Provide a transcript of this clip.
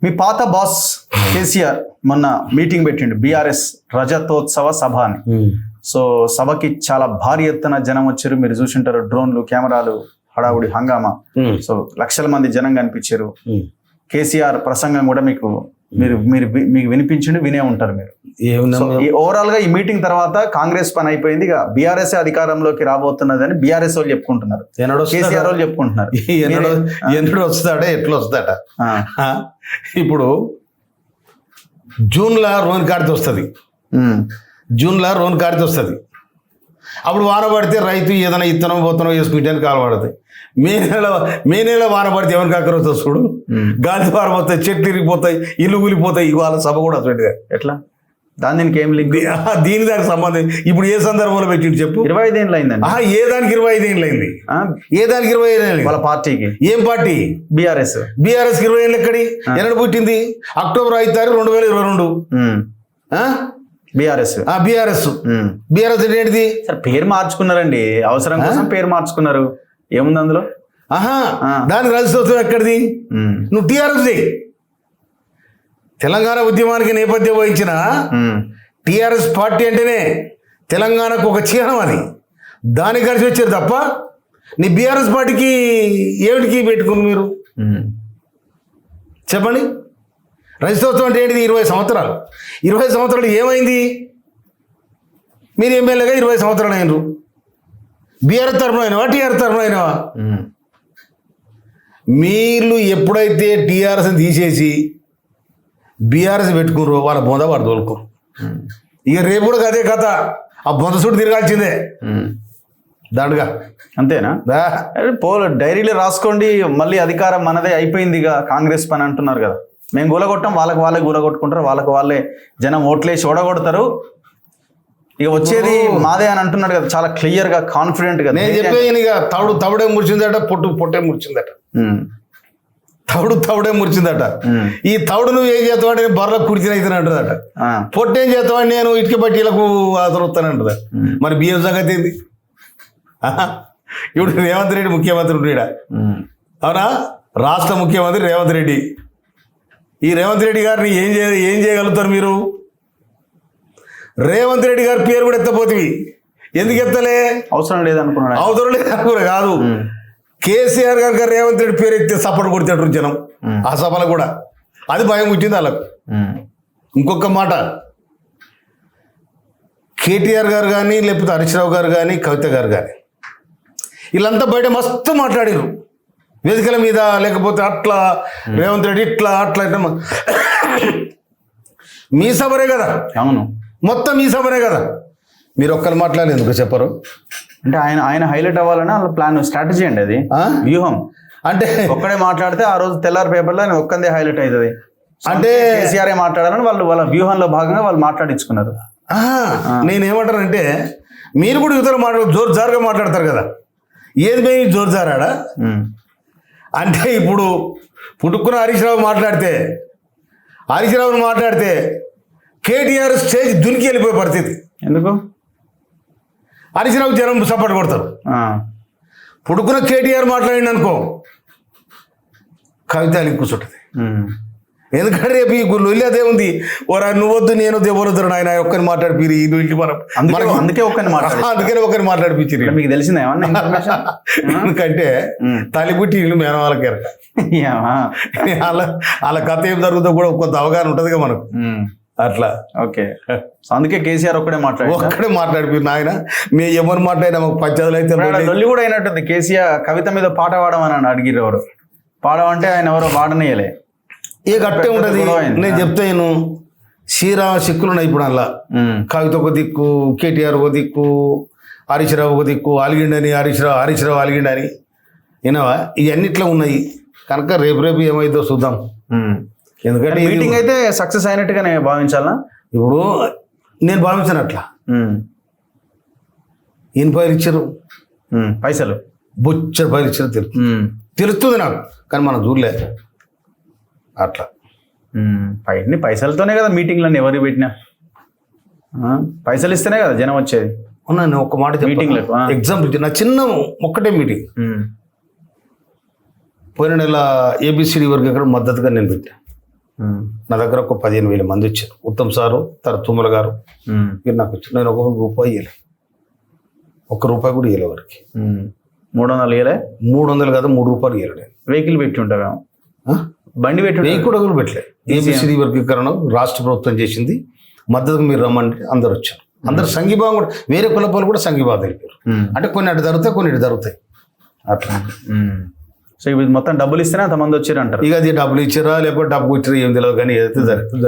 మీ పాత బాస్ కేసీఆర్ మొన్న మీటింగ్ పెట్టిండు బీఆర్ఎస్ రజతోత్సవ సభ అని. సో సభకి చాలా భారీ ఎత్తున జనం వచ్చారు. మీరు చూసింటారు, డ్రోన్లు, కెమెరాలు, హడావుడి హంగామా. సో లక్షల మంది జనం కనిపించారు. కేసీఆర్ ప్రసంగం కూడా మీకు వినిపించిండు, వినే ఉంటారు మీరు. ఓవరాల్ గా ఈ మీటింగ్ తర్వాత కాంగ్రెస్ పని అయిపోయింది, ఇక బీఆర్ఎస్ అధికారంలోకి రాబోతున్నది అని బీఆర్ఎస్ వాళ్ళు చెప్పుకుంటున్నారు, కేసీఆర్ వాళ్ళు చెప్పుకుంటున్నారు. ఎన్నడు వస్తాడా, ఎట్లా వస్తాడ? ఇప్పుడు జూన్లో రోన్ కార్తె వస్తుంది, జూన్లో రోన్ కార్తె వస్తుంది. అప్పుడు వాన పడితే రైతు ఏదైనా ఇత్తనం పోతనం వేసుకుంటానికి కాలు పడుతుంది. మే నెల వాన పడితే ఎవరికి అక్కర వస్తుంది చూడు, గాలి వారం వస్తాయి, చెట్లు ఇరిగిపోతాయి, ఇల్లు కూలిపోతాయి. ఇవాళ సభ కూడా అసలుగా ఎట్లా దీనికి ఏం లింక్? దీని దానికి సంబంధం ఇప్పుడు ఏ సందర్భంలో పెట్టిండు చెప్పు? 25 ఏళ్ళు అయిందండి. ఏ దానికి 25 ఏళ్ళు అయింది? ఏ దానికి 25 ఏళ్ళు? వాళ్ళ పార్టీకి. ఏం పార్టీ? బీఆర్ఎస్. బీఆర్ఎస్ 20 ఏళ్ళు ఎక్కడి? ఎన్నడు పుట్టింది? అక్టోబర్ 5 తారీఖు 2022. బీఆర్ఎస్. బీఆర్ఎస్ ఏంటిది? సార్ పేరు మార్చుకున్నారండి, అవసరం కోసం పేరు మార్చుకున్నారు. ఏముంది అందులో? దానికి రజతోత్సవం ఎక్కడిది? నువ్వు టీఆర్ఎస్ తెలంగాణ ఉద్యమానికి నేపథ్యం వహించిన టీఆర్ఎస్ పార్టీ అంటేనే తెలంగాణకు ఒక చిహ్నం. అది దానికి కలిసి వచ్చారు తప్ప నీ బీఆర్ఎస్ పార్టీకి ఏమిటికి పెట్టుకుని మీరు చెప్పండి. రజతోత్సవం అంటే ఏంటిది? 20 సంవత్సరాలు. 20 సంవత్సరాలు ఏమైంది? మీరు ఎమ్మెల్యేగా 20 సంవత్సరాలు అయినరు. బీఆర్ఎస్ తరఫున అయినవా, టీఆర్ఎస్ తరఫున అయినవా? మీరు ఎప్పుడైతే టీఆర్ఎస్ని తీసేసి బీఆర్ఎస్ పెట్టుకున్నారు, వాళ్ళ బొంద వాడు తోలుకోరు. ఇక రేపు కూడా అదే కథ, ఆ బొంద చుట్టూ తిరగాల్సిందే దాడుగా. అంతేనా? డైరీలో రాసుకోండి, మళ్ళీ అధికారం మనదే అయిపోయింది ఇక కాంగ్రెస్ పని అంటున్నారు కదా. మేము గూలగొట్టాం, వాళ్ళే గూలగొట్టుకుంటారు, వాళ్ళే జనం ఓట్లేసి ఓడగొడతారు, ఇక వచ్చేది మాదే అని అంటున్నాడు కదా, చాలా క్లియర్ గా, కాన్ఫిడెంట్ గా. నేను చెప్పాను ఇక తవుడే మురిచిందట, పొట్టే మురిచిందట, తవుడే మురిచిందట. ఈ తవుడు నువ్వు ఏం చేస్తావు అంటే బర్రకు కుడిచిన అయితే అంటుందట, పొట్టేం చేస్తావు అంటే నేను ఇటుక బట్టీలకు అదరుతానంటుందా. మరి బియ్యం సంగతి ఏంది? ఇప్పుడు రేవంత్ రెడ్డి ముఖ్యమంత్రి ఉన్నాడా? అవునా? రాష్ట్ర ముఖ్యమంత్రి రేవంత్ రెడ్డి. ఈ రేవంత్ రెడ్డి గారిని ఏం చేయగలుగుతారు మీరు? రేవంత్ రెడ్డి గారి పేరు కూడా ఎత్తపోతుంది. ఎందుకు ఎత్తలే? అవసరం లేదనుకున్నా కాదు. కేసీఆర్ గారు రేవంత్ రెడ్డి పేరు ఎత్తే సపోర్ట్ కొడతాడు జనం ఆ సభలో కూడా. అది భయం వచ్చింది వాళ్ళకు. ఇంకొక మాట, కేటీఆర్ గారు కానీ, లేకపోతే హరీష్ రావు గారు కానీ, కవిత గారు కానీ, వీళ్ళంతా బయట మస్తు మాట్లాడారు వేదికల మీద. లేకపోతే అట్లా రేవంత్ రెడ్డి ఇట్లా ఇట్లా మీ సభరే కదా. అవును, మొత్తం మీ సభనే కదా. మీరు ఒక్కరు మాట్లాడలేదు, ఎందుకు చెప్పరు? అంటే ఆయన హైలైట్ అవ్వాలని వాళ్ళ ప్లాన్, స్ట్రాటజీ అండి అది, వ్యూహం. అంటే ఒక్కడే మాట్లాడితే ఆ రోజు తెల్లారి పేపర్లో ఆయన ఒక్కందే హైలైట్ అవుతుంది. అంటే కేసీఆర్ మాట్లాడాలని వాళ్ళ వ్యూహంలో భాగంగా వాళ్ళు మాట్లాడించుకున్నారు. నేనేమంటానంటే మీరు కూడా యువతలో జోరుజారుగా మాట్లాడతారు కదా. ఏది పోయి జోరుజారాడా అంటే ఇప్పుడు పుట్టుకున్న హరీష్ రావు మాట్లాడితే కేటీఆర్ స్టేజ్ దునికి వెళ్ళిపోయే పరిస్థితి. ఎందుకు? హరీష్ రావు జనం సపోర్ట్ కొడతారు. పుడుకున్న కేటీఆర్ మాట్లాడింది అనుకో, కవిత కూర్చుంటుంది. ఎందుకంటే రేపు ఈ లొల్లి అదే ఉంది. ఓరా నువ్వొద్దు నేను ఎవరొద్దు ఆయన ఒక్కరిని మాట్లాడిపోయి ఇంటి అందుకే ఒకరిని మాట్లాడిపించారు. మీకు తెలిసిందా? ఎందుకంటే తల్లిపుట్టి ఇల్లు మేనవాళ్ళకి వాళ్ళ కథ ఏం జరుగుతుందో కూడా కొంత అవగాహన ఉంటుంది కదా మనకు. అట్లా ఓకే. అందుకే కేసీఆర్ ఒక్కడే మాట్లాడిపోయి నాయన మేము ఎవరు మాట్లాడినా మాకు పంచాయతీలు అయితే లొల్లి కూడా అయినట్టుంది. కేసీఆర్ కవిత మీద పాట పాడమని అడిగిరు, ఎవరు పాడమంటే ఆయన ఎవరో పాడనేయలే. ఏ గట్టే ఉంటుంది. నేను చెప్తాను, శ్రీరామ సిక్కులు ఇప్పుడు అలా కవిత ఒక దిక్కు, కేటీఆర్ ఒక దిక్కు, హరీష్ రావు ఒక దిక్కు, అలిగిండని హరీష్ రావు అలిగిండని వినవా, ఇవన్నిట్లో ఉన్నాయి కనుక రేపు ఏమైందో చూద్దాం. ఎందుకంటే మీటింగ్ అయితే సక్సెస్ అయినట్టుగానే భావించాలా. ఇప్పుడు నేను భావించాను అట్లా. పైలు ఇచ్చారు, పైసలు బొచ్చరు పైలు ఇచ్చారు తెలుస్తుంది నాకు, కానీ మనం చూడలేదు. అట్లా పైసలతోనే కదా మీటింగ్లన్నీ ఎవరికి పెట్టినా, పైసలు ఇస్తేనే కదా జనం వచ్చేది. అవునా? ఒక మాట మీటింగ్లకు ఎగ్జాంపుల్ నా చిన్న ఒక్కటే మీటింగ్ పోయిన నెల ABCD వరకు ఎక్కడ మద్దతుగా నేను పెట్టా. నా దగ్గర ఒక 15,000 మంది వచ్చారు. ఉత్తమ్ సారు, తుమ్మల గారు మీరు నాకు వచ్చారు. నేను ఒక్కొక్క రూపాయి ఇవ్వలే, ₹1 కూడా ఇవ్వలే వారికి. 300 ఇయలే 300 కాదు, ₹3 ఇవ్వలే. వెహికల్ పెట్టి ఉంటారా? బండి పెట్టి వెయ్యి కూడా పెట్టలే. ఏబిసిడి వర్గీకరణ రాష్ట్ర ప్రభుత్వం చేసింది, మద్దతుకు మీరు రమ్మంటే అందరు వచ్చారు. అందరు సంఘీభావం కూడా, వేరే కులపాలు కూడా సంఘీభావం తెలిపారు. అంటే కొన్ని అటు జరుగుతాయి, కొన్ని ఇటు జరుగుతాయి అట్లా. సో ఇవి మొత్తం డబ్బులు ఇస్తేనే అంతమంది వచ్చారు అంటారు. ఇక అది డబ్బులు ఇచ్చారా లేకపోతే డబ్బు ఇచ్చారా ఏం తెలియదు, కానీ ఏదైతే జరుగుతుంది.